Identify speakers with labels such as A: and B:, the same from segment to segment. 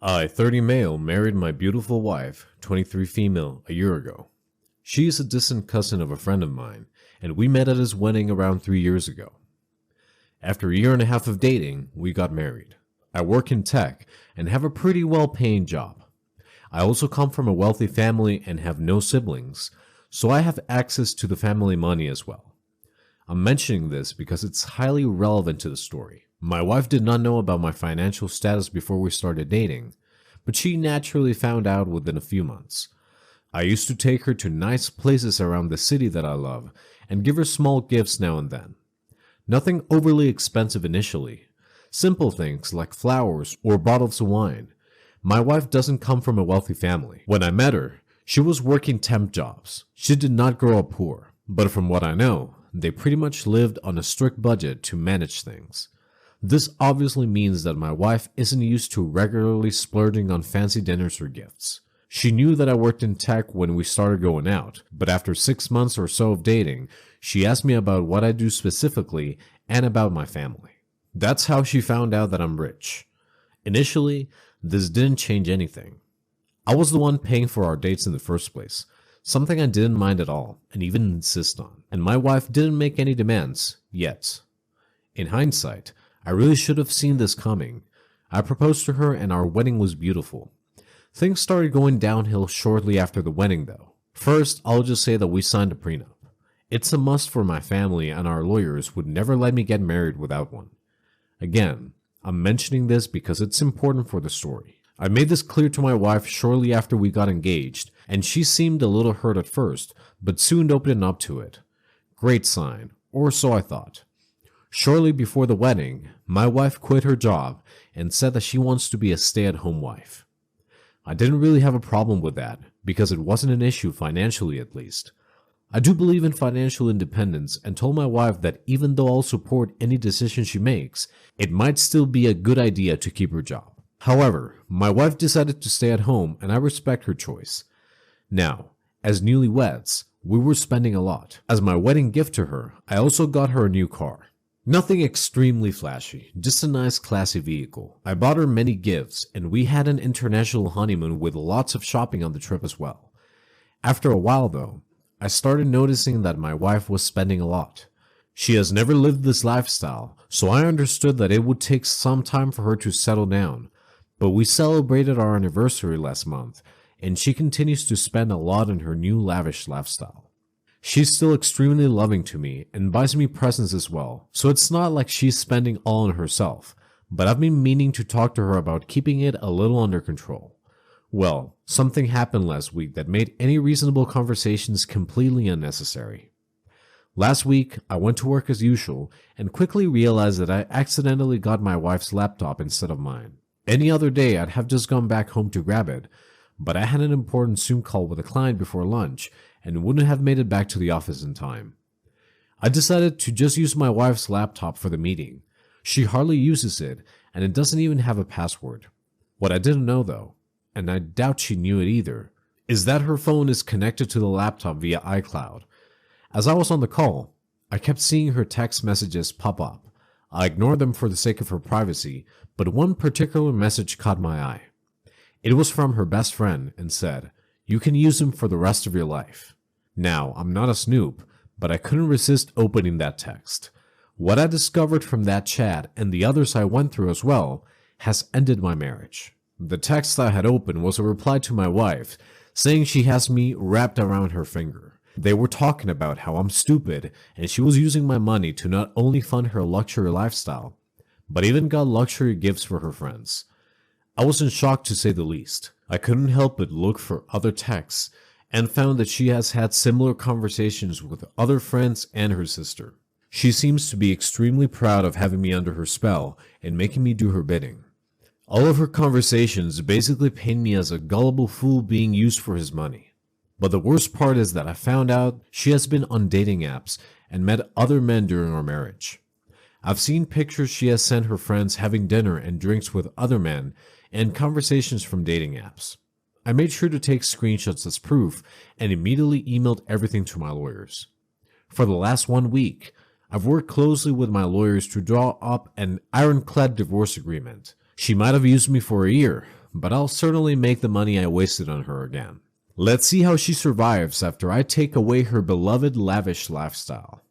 A: I, 30 male, married my beautiful wife, 23 female, a year ago. She is a distant cousin of a friend of mine, and we met at his wedding around 3 years ago. After a year and a half of dating, we got married. I work in tech and have a pretty well-paying job. I also come from a wealthy family and have no siblings, so I have access to the family money as well. I'm mentioning this because it's highly relevant to the story. My wife did not know about my financial status before we started dating, but she naturally found out within a few months. I used to take her to nice places around the city that I love and give her small gifts now and then. Nothing overly expensive initially. Simple things like flowers or bottles of wine. My wife doesn't come from a wealthy family. When I met her, she was working temp jobs. She did not grow up poor, but from what I know, they pretty much lived on a strict budget to manage things. This obviously means that my wife isn't used to regularly splurging on fancy dinners or gifts. She knew that I worked in tech when we started going out, but after 6 months or so of dating, she asked me about what I do specifically and about my family. That's how she found out that I'm rich. Initially, this didn't change anything. I was the one paying for our dates in the first place, something I didn't mind at all and even insist on, and my wife didn't make any demands, yet. In hindsight, I really should have seen this coming. I proposed to her and our wedding was beautiful. Things started going downhill shortly after the wedding though. First, I'll just say that we signed a prenup. It's a must for my family and our lawyers would never let me get married without one. Again, I'm mentioning this because it's important for the story. I made this clear to my wife shortly after we got engaged, and she seemed a little hurt at first, but soon opened up to it. Great sign, or so I thought. Shortly before the wedding, my wife quit her job and said that she wants to be a stay-at-home wife. I didn't really have a problem with that because it wasn't an issue financially at least. I do believe in financial independence and told my wife that even though I'll support any decision she makes, it might still be a good idea to keep her job. However, my wife decided to stay at home and I respect her choice. Now, as newlyweds, we were spending a lot. As my wedding gift to her, I also got her a new car. Nothing extremely flashy, just a nice classy vehicle. I bought her many gifts and we had an international honeymoon with lots of shopping on the trip as well. After a while though, I started noticing that my wife was spending a lot. She has never lived this lifestyle, so I understood that it would take some time for her to settle down. But we celebrated our anniversary last month and she continues to spend a lot on her new lavish lifestyle. She's still extremely loving to me and buys me presents as well, so it's not like she's spending all on herself, but I've been meaning to talk to her about keeping it a little under control. Well, something happened last week that made any reasonable conversations completely unnecessary. Last week, I went to work as usual and quickly realized that I accidentally got my wife's laptop instead of mine. Any other day, I'd have just gone back home to grab it, but I had an important Zoom call with a client before lunch and wouldn't have made it back to the office in time. I decided to just use my wife's laptop for the meeting. She hardly uses it, and it doesn't even have a password. What I didn't know though, and I doubt she knew it either, is that her phone is connected to the laptop via iCloud. As I was on the call, I kept seeing her text messages pop up. I ignored them for the sake of her privacy, but one particular message caught my eye. It was from her best friend and said, "You can use him for the rest of your life." Now, I'm not a snoop, but I couldn't resist opening that text. What I discovered from that chat and the others I went through as well has ended my marriage. The text I had opened was a reply to my wife saying she has me wrapped around her finger. They were talking about how I'm stupid and she was using my money to not only fund her luxury lifestyle, but even got luxury gifts for her friends. I was in shock to say the least. I couldn't help but look for other texts and found that she has had similar conversations with other friends and her sister. She seems to be extremely proud of having me under her spell and making me do her bidding. All of her conversations basically paint me as a gullible fool being used for his money. But the worst part is that I found out she has been on dating apps and met other men during our marriage. I've seen pictures she has sent her friends having dinner and drinks with other men and conversations from dating apps. I made sure to take screenshots as proof and immediately emailed everything to my lawyers. For the last 1 week, I've worked closely with my lawyers to draw up an ironclad divorce agreement. She might have used me for a year, but I'll certainly make the money I wasted on her again. Let's see how she survives after I take away her beloved lavish lifestyle.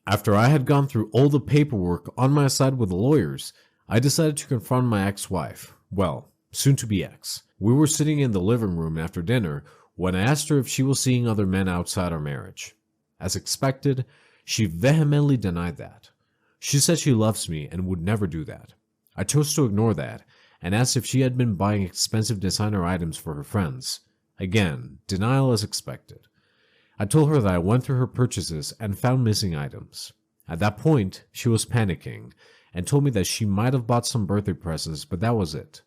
A: After I had gone through all the paperwork on my side with the lawyers, I decided to confront my ex-wife, well, soon-to-be ex. We were sitting in the living room after dinner when I asked her if she was seeing other men outside our marriage. As expected, she vehemently denied that. She said she loves me and would never do that. I chose to ignore that and asked if she had been buying expensive designer items for her friends. Again, denial as expected. I told her that I went through her purchases and found missing items. At that point, she was panicking and told me that she might have bought some birthday presents, but that was it.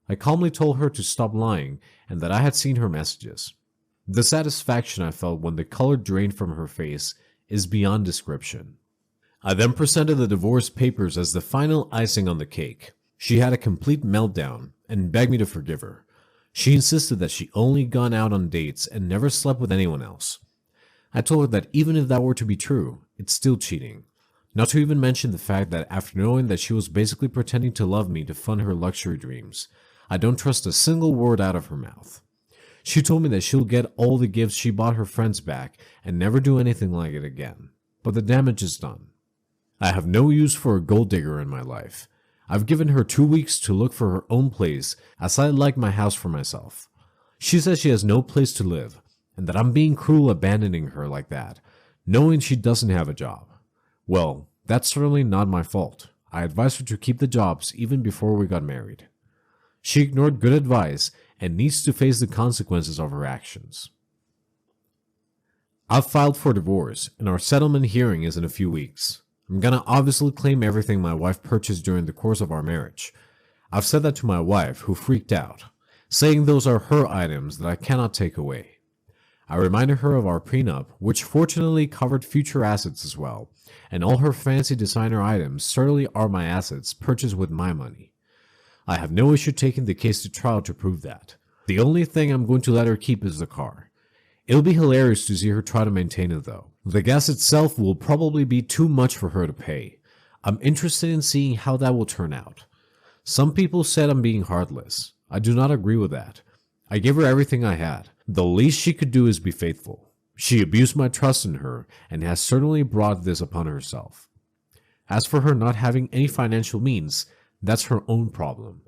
A: I calmly told her to stop lying and that I had seen her messages. The satisfaction I felt when the color drained from her face is beyond description. I then presented the divorce papers as the final icing on the cake. She had a complete meltdown and begged me to forgive her. She insisted that she only gone out on dates and never slept with anyone else. I told her that even if that were to be true, it's still cheating. Not to even mention the fact that after knowing that she was basically pretending to love me to fund her luxury dreams, I don't trust a single word out of her mouth. She told me that she'll get all the gifts she bought her friends back and never do anything like it again. But the damage is done. I have no use for a gold digger in my life. I've given her 2 weeks to look for her own place, as I like my house for myself. She says she has no place to live, and that I'm being cruel abandoning her like that, knowing she doesn't have a job. Well, that's certainly not my fault. I advised her to keep the jobs even before we got married. She ignored good advice and needs to face the consequences of her actions. I've filed for divorce, and our settlement hearing is in a few weeks. I'm gonna obviously claim everything my wife purchased during the course of our marriage. I've said that to my wife, who freaked out, saying those are her items that I cannot take away. I reminded her of our prenup, which fortunately covered future assets as well, and all her fancy designer items certainly are my assets purchased with my money. I have no issue taking the case to trial to prove that. The only thing I'm going to let her keep is the car. It'll be hilarious to see her try to maintain it though. The gas itself will probably be too much for her to pay. I'm interested in seeing how that will turn out. Some people said I'm being heartless. I do not agree with that. I gave her everything I had. The least she could do is be faithful. She abused my trust in her and has certainly brought this upon herself. As for her not having any financial means, that's her own problem.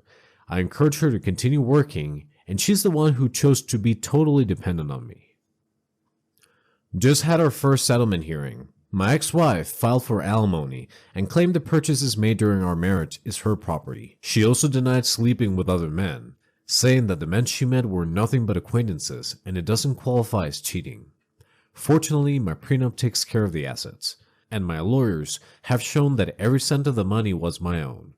A: I encourage her to continue working, and she's the one who chose to be totally dependent on me. Just had our first settlement hearing. My ex-wife filed for alimony and claimed the purchases made during our marriage is her property. She also denied sleeping with other men, saying that the men she met were nothing but acquaintances and it doesn't qualify as cheating. Fortunately, my prenup takes care of the assets, and my lawyers have shown that every cent of the money was my own.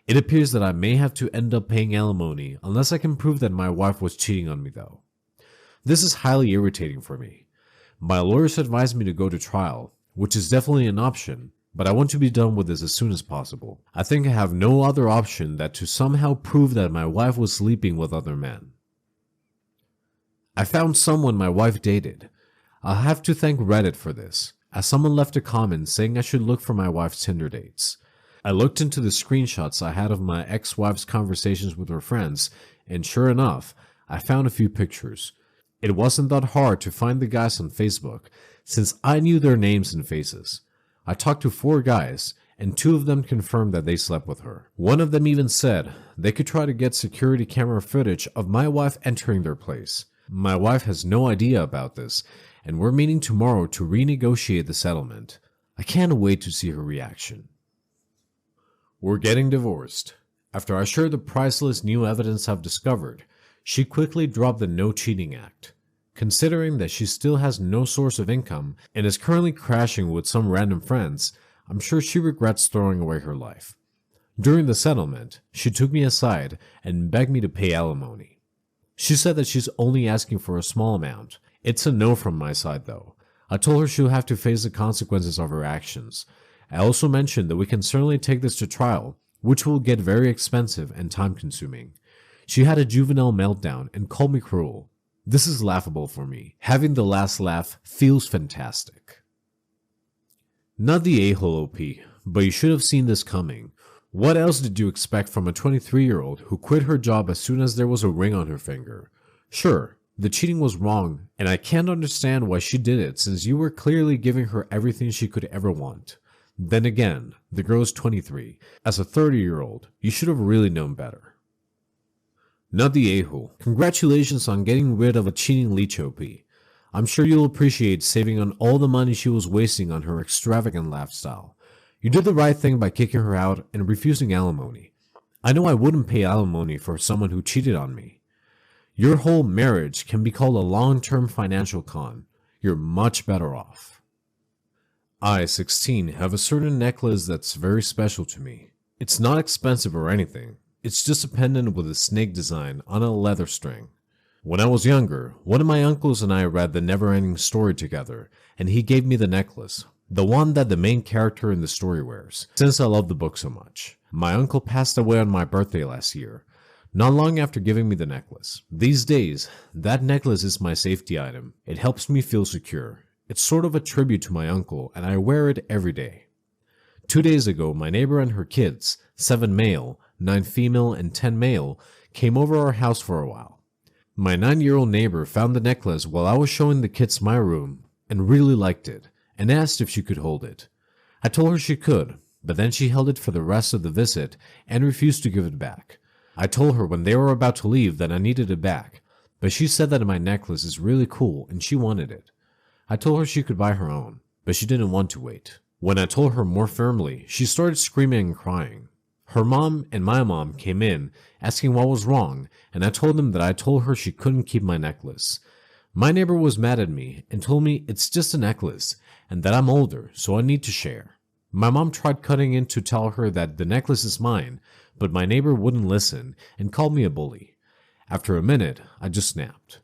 A: It appears that I may have to end up paying alimony unless I can prove that my wife was cheating on me though. This is highly irritating for me. My lawyers advised me to go to trial, which is definitely an option, but I want to be done with this as soon as possible. I think I have no other option than to somehow prove that my wife was sleeping with other men. I found someone my wife dated. I'll have to thank Reddit for this, as someone left a comment saying I should look for my wife's Tinder dates. I looked into the screenshots I had of my ex-wife's conversations with her friends, and sure enough, I found a few pictures. It wasn't that hard to find the guys on Facebook, since I knew their names and faces. I talked to 4 guys, and 2 of them confirmed that they slept with her. One of them even said they could try to get security camera footage of my wife entering their place. My wife has no idea about this, and we're meeting tomorrow to renegotiate the settlement. I can't wait to see her reaction. We're getting divorced. After I shared the priceless new evidence I've discovered, she quickly dropped the No Cheating Act. Considering that she still has no source of income and is currently crashing with some random friends, I'm sure she regrets throwing away her life. During the settlement, she took me aside and begged me to pay alimony. She said that she's only asking for a small amount. It's a no from my side though. I told her she'll have to face the consequences of her actions. I also mentioned that we can certainly take this to trial, which will get very expensive and time-consuming. She had a juvenile meltdown and called me cruel. This is laughable for me. Having the last laugh feels fantastic. Not the a-hole OP, but you should have seen this coming. What else did you expect from a 23-year-old who quit her job as soon as there was a ring on her finger? Sure, the cheating was wrong, and I can't understand why she did it since you were clearly giving her everything she could ever want. Then again, the girl is 23. As a 30-year-old, you should have really known better. Not the a-hole. Congratulations on getting rid of a cheating leech OP. I'm sure you'll appreciate saving on all the money she was wasting on her extravagant lifestyle. You did the right thing by kicking her out and refusing alimony. I know I wouldn't pay alimony for someone who cheated on me. Your whole marriage can be called a long-term financial con. You're much better off. I, 16, have a certain necklace that's very special to me. It's not expensive or anything. It's just a pendant with a snake design on a leather string. When I was younger, one of my uncles and I read The Never-Ending Story together, and he gave me the necklace, the one that the main character in the story wears, since I love the book so much. My uncle passed away on my birthday last year, not long after giving me the necklace. These days, that necklace is my safety item. It helps me feel secure. It's sort of a tribute to my uncle, and I wear it every day. 2 days ago, my neighbor and her kids, 7 male, 9 female, and 10 male, came over our house for a while. My 9-year-old neighbor found the necklace while I was showing the kids my room and really liked it and asked if she could hold it. I told her she could, but then she held it for the rest of the visit and refused to give it back. I told her when they were about to leave that I needed it back, but she said that my necklace is really cool and she wanted it. I told her she could buy her own, but she didn't want to wait. When I told her more firmly, she started screaming and crying. Her mom and my mom came in, asking what was wrong, and I told them that I told her she couldn't keep my necklace. My neighbor was mad at me and told me it's just a necklace, and that I'm older, so I need to share. My mom tried cutting in to tell her that the necklace is mine, but my neighbor wouldn't listen and called me a bully. After a minute, I just snapped.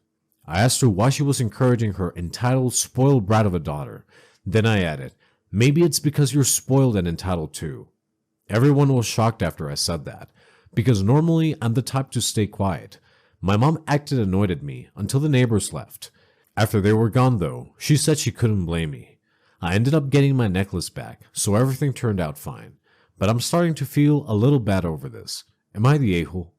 A: I asked her why she was encouraging her entitled, spoiled brat of a daughter. Then I added, maybe it's because you're spoiled and entitled too. Everyone was shocked after I said that, because normally I'm the type to stay quiet. My mom acted annoyed at me until the neighbors left. After they were gone though, she said she couldn't blame me. I ended up getting my necklace back, so everything turned out fine. But I'm starting to feel a little bad over this. Am I the a-hole?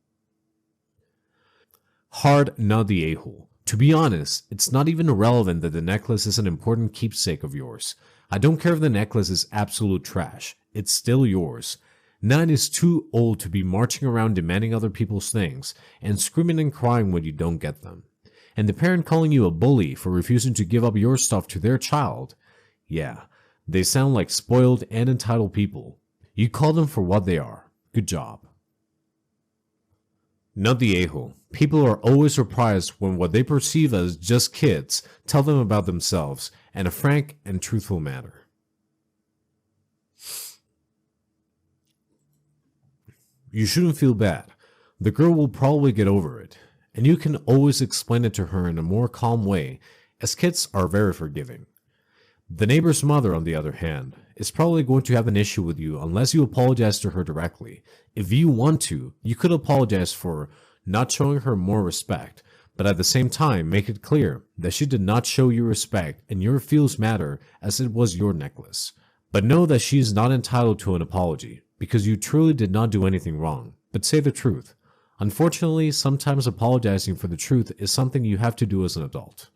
A: Hard not the a-hole. To be honest, it's not even irrelevant that the necklace is an important keepsake of yours. I don't care if the necklace is absolute trash. It's still yours. 9 is too old to be marching around demanding other people's things and screaming and crying when you don't get them. And the parent calling you a bully for refusing to give up your stuff to their child. Yeah, they sound like spoiled and entitled people. You call them for what they are. Good job. Not the a-hole. People are always surprised when what they perceive as just kids tell them about themselves in a frank and truthful manner. You shouldn't feel bad. The girl will probably get over it, and you can always explain it to her in a more calm way, as kids are very forgiving. The neighbor's mother, on the other hand, is probably going to have an issue with you unless you apologize to her directly. If you want to, you could apologize for not showing her more respect, but at the same time make it clear that she did not show you respect and your feels matter as it was your necklace. But know that she is not entitled to an apology, because you truly did not do anything wrong, but say the truth. Unfortunately, sometimes apologizing for the truth is something you have to do as an adult.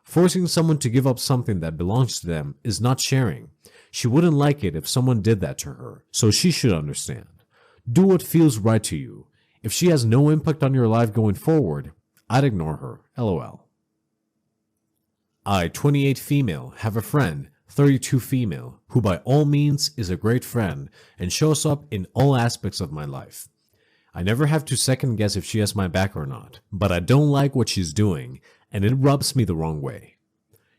A: Forcing someone to give up something that belongs to them is not sharing. She wouldn't like it if someone did that to her, so she should understand. Do what feels right to you. If she has no impact on your life going forward, I'd ignore her, lol. I, 28 female, have a friend, 32 female, who by all means is a great friend and shows up in all aspects of my life. I never have to second guess if she has my back or not, but I don't like what she's doing, and it rubs me the wrong way.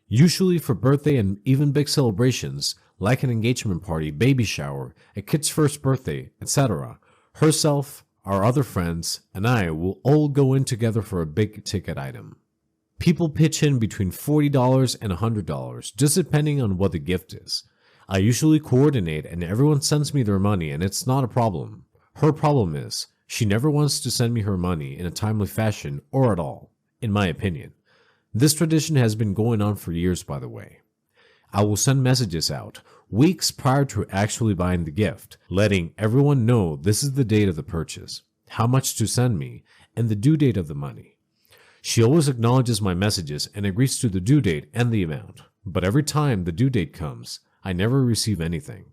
A: Usually for birthday and even big celebrations, like an engagement party, baby shower, a kid's first birthday, etc., herself, our other friends, and I will all go in together for a big ticket item. People pitch in between $40 and $100, just depending on what the gift is. I usually coordinate and everyone sends me their money and it's not a problem. Her problem is, she never wants to send me her money in a timely fashion or at all, in my opinion. This tradition has been going on for years, by the way. I will send messages out, weeks prior to actually buying the gift, letting everyone know this is the date of the purchase, how much to send me, and the due date of the money. She always acknowledges my messages and agrees to the due date and the amount, but every time the due date comes, I never receive anything.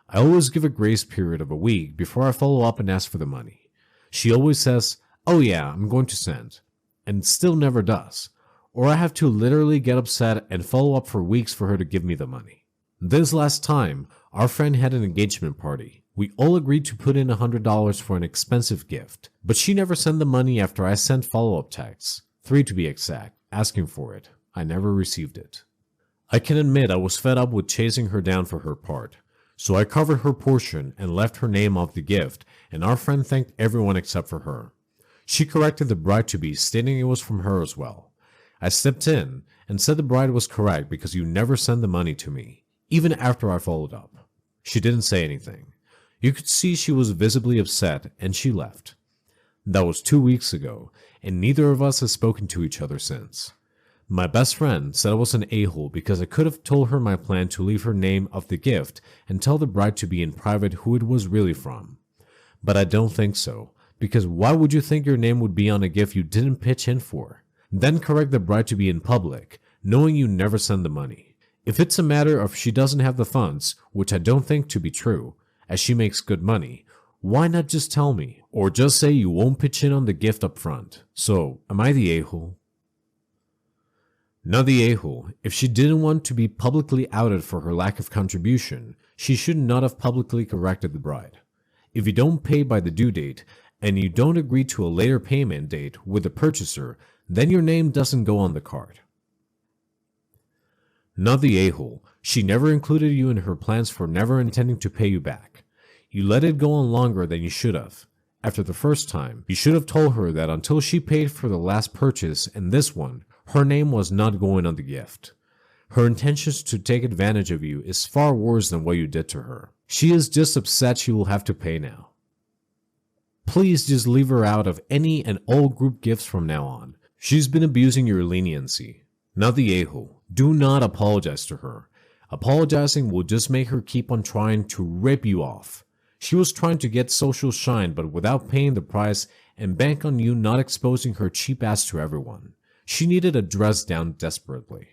A: I always give a grace period of a week before I follow up and ask for the money. She always says, "Oh yeah, I'm going to send," and still never does, or I have to literally get upset and follow up for weeks for her to give me the money. This last time, our friend had an engagement party. We all agreed to put in $100 for an expensive gift, but she never sent the money after I sent follow-up texts, 3 to be exact, asking for it. I never received it. I can admit I was fed up with chasing her down for her part, so I covered her portion and left her name off the gift, and our friend thanked everyone except for her. She corrected the bride-to-be, stating it was from her as well. I stepped in and said the bride was correct because you never sent the money to me, even after I followed up. She didn't say anything. You could see she was visibly upset, and she left. That was 2 weeks ago, and neither of us has spoken to each other since. My best friend said I was an a-hole because I could have told her my plan to leave her name off the gift and tell the bride-to-be in private who it was really from. But I don't think so, because why would you think your name would be on a gift you didn't pitch in for? Then correct the bride-to-be in public, knowing you never send the money. If it's a matter of she doesn't have the funds, which I don't think to be true, as she makes good money, why not just tell me, or just say you won't pitch in on the gift up front? So, am I the a-hole? Not the a-hole. If she didn't want to be publicly outed for her lack of contribution, she should not have publicly corrected the bride. If you don't pay by the due date, and you don't agree to a later payment date with the purchaser, then your name doesn't go on the card. Not the a-hole. She never included you in her plans for never intending to pay you back. You let it go on longer than you should have. After the first time, you should have told her that until she paid for the last purchase and this one, her name was not going on the gift. Her intentions to take advantage of you is far worse than what you did to her. She is just upset she will have to pay now. Please just leave her out of any and all group gifts from now on. She's been abusing your leniency. Not the a-hole. Do not apologize to her. Apologizing will just make her keep on trying to rip you off. She was trying to get social shine but without paying the price and bank on you not exposing her cheap ass to everyone. She needed a dress down desperately.